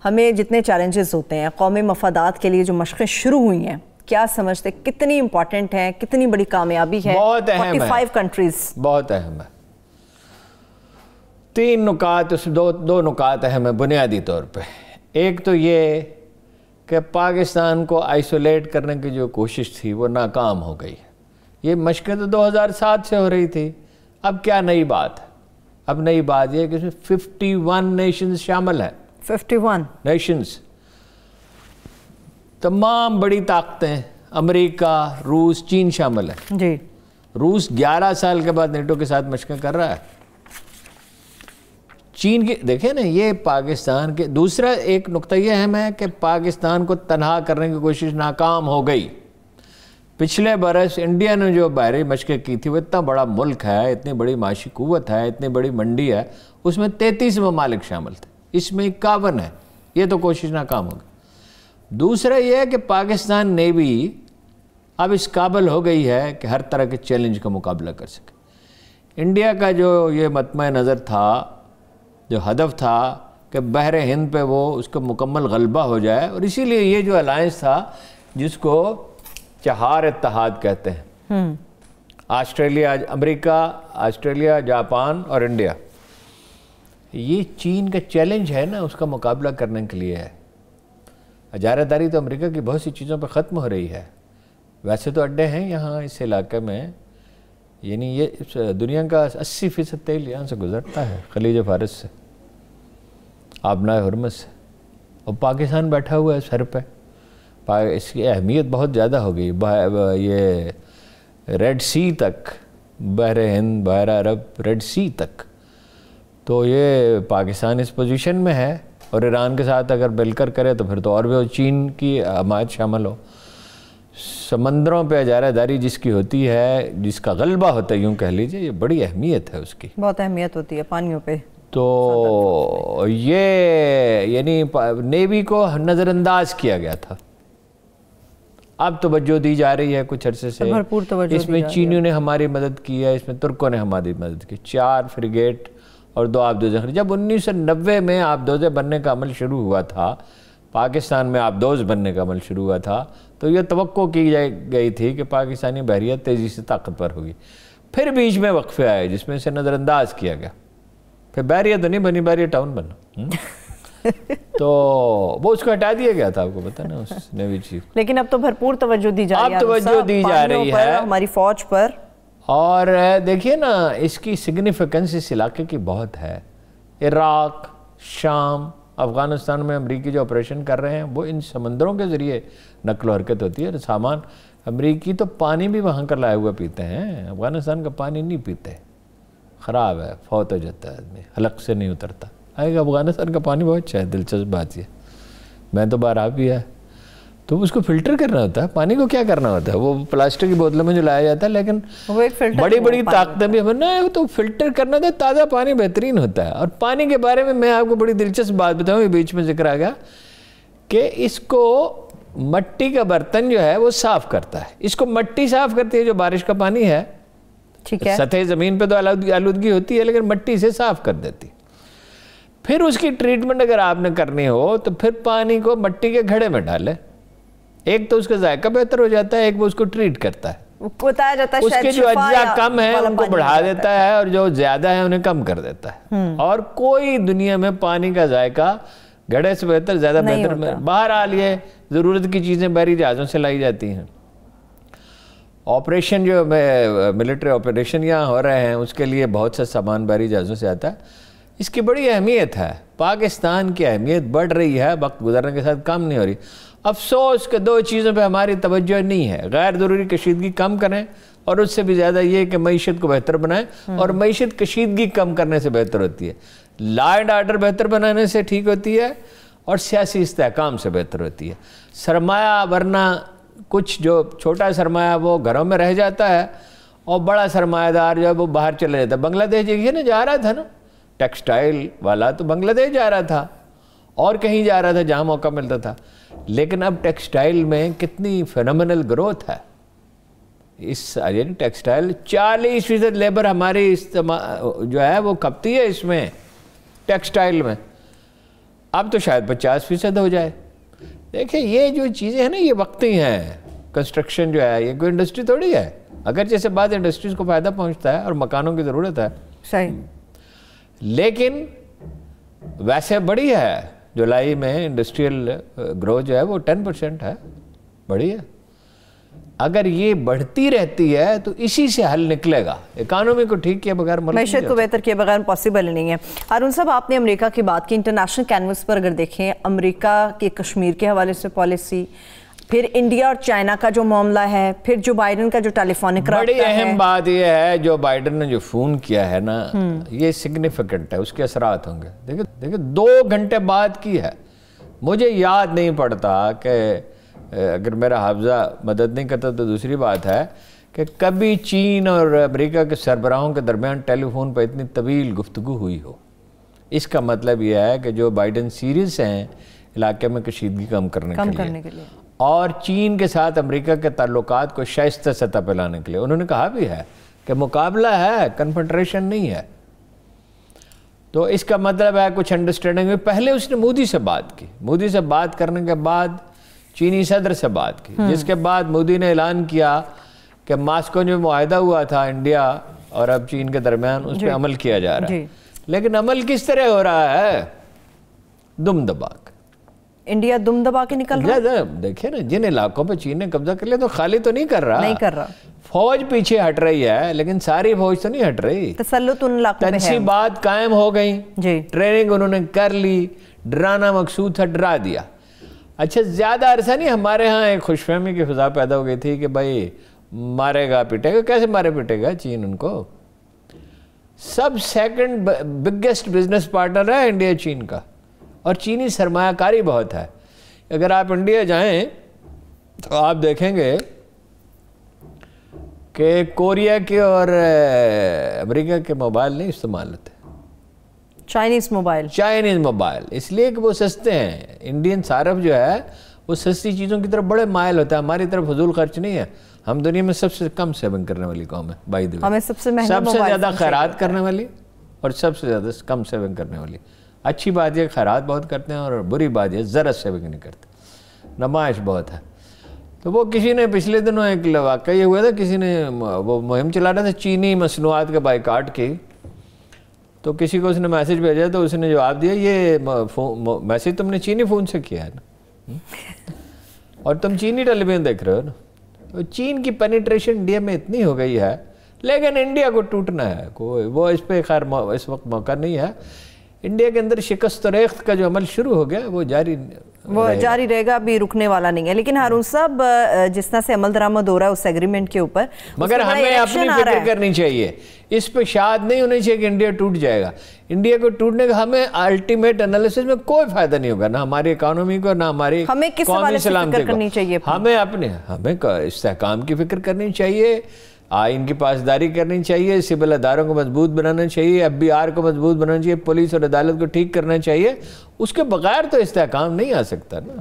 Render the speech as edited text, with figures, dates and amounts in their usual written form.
ہمیں جتنے چیلنجز ہوتے ہیں قومی مفادات کے لیے جو مشقیں شروع ہوئی ہیں کیا سمجھتے کتنی امپورٹنٹ ہیں, کتنی بڑی کامیابی ہے؟ بہت اہم ہے, 45 کنٹریز. بہت اہم ہے. 3 نکات, اس دو نکات اہم ہیں بنیادی طور پہ. ایک تو یہ کہ پاکستان کو آئسولیٹ کرنے کی جو کوشش تھی وہ ناکام ہو گئی. یہ مشقیں تو 2007 سے ہو رہی تھی. اب کیا نئی بات ہے؟ اب نئی بات یہ ہے کہ اس میں 51 نیشنز شامل ہیں. 51 نیشنز, تمام بڑی طاقتیں, امریکہ, روس, چین شامل ہے. جی. روس 11 سال کے بعد نیٹو کے ساتھ مشقیں کر رہا ہے. چین کی دیکھیں نا, یہ پاکستان کے دوسرا ایک نقطہ یہ اہم ہے کہ پاکستان کو تنہا کرنے کی کوشش ناکام ہو گئی. پچھلے برس انڈیا نے جو باہری مشقیں کی تھی, وہ اتنا بڑا ملک ہے, اتنی بڑی معاشی قوت ہے, اتنی بڑی منڈی ہے, اس میں 33 ممالک شامل تھے, اس میں 51 ہے. یہ تو کوشش ناکام ہو گئی. دوسرا یہ ہے کہ پاکستان نیوی اب اس قابل ہو گئی ہے کہ ہر طرح کے چیلنج کا مقابلہ کر سکے. انڈیا کا جو یہ مطمع نظر تھا, جو ہدف تھا کہ بحر ہند پہ وہ اس کا مکمل غلبہ ہو جائے, اور اسی لیے یہ جو الائنس تھا جس کو چہار اتحاد کہتے ہیں, آسٹریلیا, امریکہ, آسٹریلیا, جاپان اور انڈیا, یہ چین کا چیلنج ہے نا, اس کا مقابلہ کرنے کے لیے ہے. اجارہ داری تو امریکہ کی بہت سی چیزوں پہ ختم ہو رہی ہے. ویسے تو اڈے ہیں یہاں اس علاقے میں, یعنی یہ دنیا کا 80% تیل یہاں سے گزرتا ہے, خلیج فارس سے, آبنائے ہرمز سے, اور پاکستان بیٹھا ہوا ہے سر پہ. اس کی اہمیت بہت زیادہ ہو گئی. یہ ریڈ سی تک, بحر ہند, بحر عرب, ریڈ سی تک, تو یہ پاکستان اس پوزیشن میں ہے. اور ایران کے ساتھ اگر مل کر کرے تو پھر تو اور بھی چین کی حمایت شامل ہو. سمندروں پہ اجارہ داری جس کی ہوتی ہے, جس کا غلبہ ہوتا ہے, یوں کہہ لیجئے, یہ بڑی اہمیت ہے اس کی, بہت اہمیت ہوتی ہے پانیوں پہ. تو یہ یعنی نیوی کو نظر انداز کیا گیا تھا. اب توجہ دی جا رہی ہے کچھ عرصے سے, بھرپور توجہ. اس میں چینیوں نے ہماری مدد کی ہے, اس میں ترکوں نے ہماری مدد کی. 4 فریگیٹ اور 2 آبدوزیں. جب 1990 میں آبدوزیں بننے کا عمل شروع ہوا تھا, پاکستان میں آبدوز بننے کا عمل شروع ہوا تھا, تو یہ توقع کی گئی تھی کہ پاکستانی بحریہ تیزی سے طاقتور ہوگی. پھر بیچ میں وقفے آئے جس میں سے نظر انداز کیا گیا. پھر بحریہ تو نہیں بنی, بحریہ ٹاؤن بنا. تو وہ اس کو ہٹا دیا گیا تھا, آپ کو پتہ نا, اس نیوی چیف. لیکن اب تو بھرپور توجہ دی جا رہی ہے, اب توجہ دی جا رہی ہے ہماری فوج پر. اور دیکھیے نا, اس کی سگنیفیکنس اس علاقے کی بہت ہے. عراق, شام, افغانستان میں امریکی جو آپریشن کر رہے ہیں وہ ان سمندروں کے ذریعے نقل و حرکت ہوتی ہے. سامان امریکی تو پانی بھی وہاں کا لایا ہوا پیتے ہیں, افغانستان کا پانی نہیں پیتے, خراب ہے, فوت ہو جاتا ہے آدمی, حلق سے نہیں اترتا. افغانستان کا پانی بہت اچھا ہے, دلچسپ بات یہ, میں تو باہر آ بھی ہے. تو اس کو فلٹر کرنا ہوتا ہے. پانی کو کیا کرنا ہوتا ہے, وہ پلاسٹک کی بوتلوں میں جو لایا جاتا ہے, لیکن بڑی بڑی طاقتیں بھی ہمیں نا, تو فلٹر کرنا تھا. تازہ پانی بہترین ہوتا ہے. اور پانی کے بارے میں آپ کو بڑی دلچسپ بات بتاؤں, یہ بیچ میں ذکر آ گیا کہ اس کو مٹی کا برتن جو ہے وہ صاف کرتا ہے. اس کو مٹی صاف کرتی ہے جو بارش کا پانی ہے, سطح زمین پہ تو آلودگی ہوتی ہے, لیکن مٹی سے صاف کر دیتی. پھر اس کی ٹریٹمنٹ اگر آپ نے کرنی ہو تو پھر پانی کو مٹی کے گھڑے میں ڈالے. ایک تو اس کا ذائقہ بہتر ہو جاتا ہے, ایک وہ اس کو ٹریٹ کرتا ہے, بتایا جاتا ہے اس کے جو اجزاء کم ہیں ان کو بڑھا دیتا ہے, اور جو زیادہ ہیں انہیں کم کر دیتا ہے. اور کوئی دنیا میں پانی کا ذائقہ گھڑے سے بہتر, زیادہ بہتر میں. بہرحال یہ ضرورت کی چیزیں بحری جہازوں سے لائی جاتی ہیں. آپریشن جو ملٹری آپریشن یہاں ہو رہے ہیں, اس کے لیے بہت سا سامان بحری جہازوں سے آتا ہے. اس کی بڑی اہمیت ہے. پاکستان کی اہمیت بڑھ رہی ہے, وقت گزرنے کے ساتھ کم نہیں ہو رہی. افسوس کہ 2 چیزوں پہ ہماری توجہ نہیں ہے. غیر ضروری کشیدگی کم کریں, اور اس سے بھی زیادہ یہ کہ معیشت کو بہتر بنائیں. اور معیشت کشیدگی کم کرنے سے بہتر ہوتی ہے, لا اینڈ آرڈر بہتر بنانے سے ٹھیک ہوتی ہے, اور سیاسی استحکام سے بہتر ہوتی ہے. سرمایہ ورنہ کچھ جو چھوٹا سرمایہ وہ گھروں میں رہ جاتا ہے, اور بڑا سرمایہ دار جو ہے وہ باہر چلے جاتا ہے. بنگلہ دیش یہ نا جا رہا تھا نا, ٹیکسٹائل والا تو بنگلہ دیش جا رہا تھا, اور کہیں جا رہا تھا جہاں موقع ملتا تھا. لیکن اب ٹیکسٹائل میں کتنی فینومینل گروتھ ہے. اس یعنی ٹیکسٹائل 40% لیبر ہماری جو ہے وہ کھپتی ہے اس میں, ٹیکسٹائل میں. اب تو شاید 50% ہو جائے. دیکھیں یہ جو چیزیں ہیں نا یہ وقتی ہیں. کنسٹرکشن جو ہے یہ کوئی انڈسٹری تھوڑی ہے, اگر جیسے بعض انڈسٹریز کو فائدہ پہنچتا ہے اور مکانوں کی ضرورت ہے صحیح, لیکن ویسے بڑی ہے. جولائی میں انڈسٹریل گروتھ جو ہے وہ 10% ہے, بڑی ہے. اگر یہ بڑھتی رہتی ہے تو اسی سے حل نکلے گا. اکانومی کو ٹھیک کیا بغیر معیشت کو بہتر کیے بغیر پاسبل نہیں ہے. ہارون صاحب آپ نے امریکہ کی بات کی, انٹرنیشنل کینوس پر اگر دیکھیں امریکہ کے کشمیر کے حوالے سے پالیسی, پھر انڈیا اور چائنا کا جو معاملہ ہے, پھر جو بائیڈن کا جو ٹیلی فونک رابطہ ہے. بڑی اہم بات یہ ہے جو بائیڈن نے جو فون کیا ہے نا یہ سگنیفیکنٹ ہے, اس کے اثرات ہوں گے. دیکھیں 2 گھنٹے بعد کی ہے. مجھے یاد نہیں پڑتا کہ اگر میرا حافظہ مدد نہیں کرتا تو دوسری بات ہے کہ کبھی چین اور امریکہ کے سربراہوں کے درمیان ٹیلی فون پر اتنی طویل گفتگو ہوئی ہو. اس کا مطلب یہ ہے کہ جو بائیڈن سیریس ہیں علاقے میں کشیدگی کم کرنے کے لیے اور چین کے ساتھ امریکہ کے تعلقات کو شائستہ سطح پہ لانے کے لیے. انہوں نے کہا بھی ہے کہ مقابلہ ہے, کنفنٹریشن نہیں ہے. تو اس کا مطلب ہے کچھ انڈرسٹینڈنگ. پہلے اس نے مودی سے بات کی, مودی سے بات کرنے کے بعد چینی صدر سے بات کی, جس کے بعد مودی نے اعلان کیا کہ ماسکو جو معاہدہ ہوا تھا انڈیا اور اب چین کے درمیان اس پہ عمل کیا جا رہا ہے. لیکن عمل کس طرح ہو رہا ہے؟ دم دبا کے. انڈیا دم دبا کے نکل رہا ہے. دیکھیں نا جن علاقوں پہ چین نے قبضہ کر لیا تو خالی تو نہیں کر رہا. فوج پیچھے ہٹ رہی ہے لیکن ساری فوج تو نہیں ہٹ رہی. تسلط ان علاقوں پہ ہے. تنصیبات قائم ہو گئیں, ٹریننگ انہوں نے کر لی, ڈرانا مقصود تھا, ڈرا دیا. اچھا زیادہ عرصہ نہیں ہمارے ہاں ایک خوش فہمی کی فضا پیدا ہو گئی تھی کہ بھائی مارے گا پیٹے گا. کیسے مارے پیٹے گا؟ چین ان کو سب سیکنڈ بگیسٹ بزنس پارٹنر ہے انڈیا چین کا, اور چینی سرمایہ کاری بہت ہے. اگر آپ انڈیا جائیں تو آپ دیکھیں گے کہ کوریا کے اور امریکہ کے موبائل نہیں استعمال ہوتے, چائنیز موبائل, اس لیے کہ وہ سستے ہیں. انڈین صارف جو ہے وہ سستی چیزوں کی طرف بڑے مائل ہوتا ہے, ہماری طرف فضول خرچ نہیں ہے. ہم دنیا میں سب سے کم سیونگ کرنے والی قوم ہے بائی دی وے, ہمیں سب سے زیادہ خیرات کرنے والی اور سب سے زیادہ کم سیونگ کرنے والی. اچھی بات یہ خیرات بہت کرتے ہیں اور بری بات یہ ذرا سیونگ نہیں کرتے, نمائش بہت ہے. تو وہ کسی نے پچھلے دنوں ایک واقعہ یہ ہوا تھا, کسی نے وہ مہم چلا رہا تھا چینی مصنوعات کے بائیکاٹ کی, تو کسی کو اس نے میسج بھیجا تو اس نے جواب دیا یہ میسج تم نے چینی فون سے کیا ہے نا, اور تم چینی ٹیلی ویژن دیکھ رہے ہو نا. تو چین کی پینیٹریشن انڈیا میں اتنی ہو گئی ہے, لیکن انڈیا کو ٹوٹنا ہے کوئی, وہ اس پہ خیر اس وقت موقع نہیں ہے. انڈیا کے اندر شکست و ریخت کا جو عمل شروع ہو گیا وہ جاری رہے گا, ابھی رکنے والا نہیں ہے. لیکن ہارون صاحب جس طرح سے عمل درآمد ہو رہا ہے اس ایگریمنٹ کے اوپر, مگر ہمیں اپنی فکر کرنی چاہیے, اس پہ شاد نہیں ہونی چاہیے کہ انڈیا ٹوٹ جائے گا. انڈیا کو ٹوٹنے کا ہمیں الٹیمیٹ انالیسس میں کوئی فائدہ نہیں ہوگا, نہ ہماری اکانومی کو, نہ ہماری قومی سلامتی کو. ہمیں استحکام کی فکر کرنی چاہیے, آئین کی پاسداری کرنی چاہیے, سول اداروں کو مضبوط بنانا چاہیے, FBI کو مضبوط بنانا چاہیے, پولیس اور عدالت کو ٹھیک کرنا چاہیے. اس کے بغیر تو استحکام نہیں آ سکتا نا.